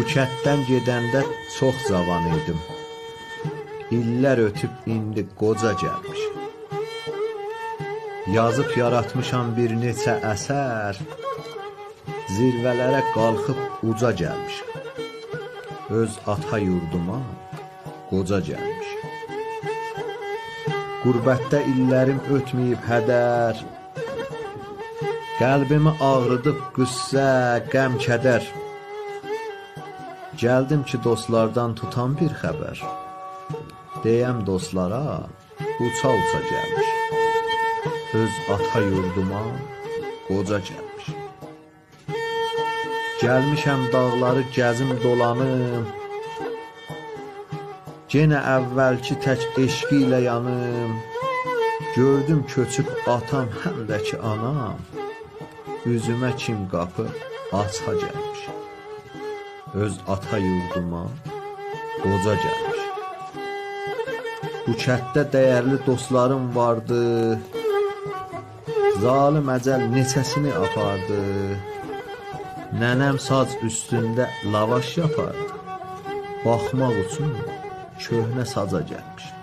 Bu kənddən gedəndə çox cavan idim. İllər ötüb indi qoca gəlmişim. Yazıb yaratmışam bir neçə əsər, zirvələrə qalxıb uca gəlmişim. Öz ata yurduma qoca gəlmişim. Qurbətdə illərim ötməyib hədər, qəlbimi ağrıdıb qüssə, qəm, kədər. Gəldim ki, dostlardan tutan bir xəbər, deyəm dostlara, uça-uça gəlmişim. Öz ata yurduma qoca gəlmişim. Gəlmişəm dağları gəzim dolanım, yenə əvvəlki tək eşqi ilə yanım. Gördüm köçüb atam, həm də ki anam, üzümə kim qapı aça gəlmişim. Öz ata yurduma qoca gəlmişim. Bu kənddə dəyərli dostlarım vardı, zalim əcəl neçəsini apardı. Nənəm saz üstündə lavaş yapardı, baxmaq üçün köhnə saza gəlmişim.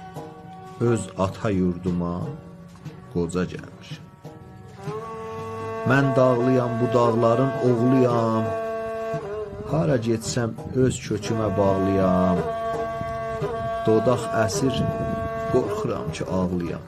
Öz ata yurduma qoca gəlmişim. Mən dağlıyam, bu dağların oğluyam, hara getsəm öz kökümə bağlıyam. Dodaq əsir, qorxuram ki ağlayam.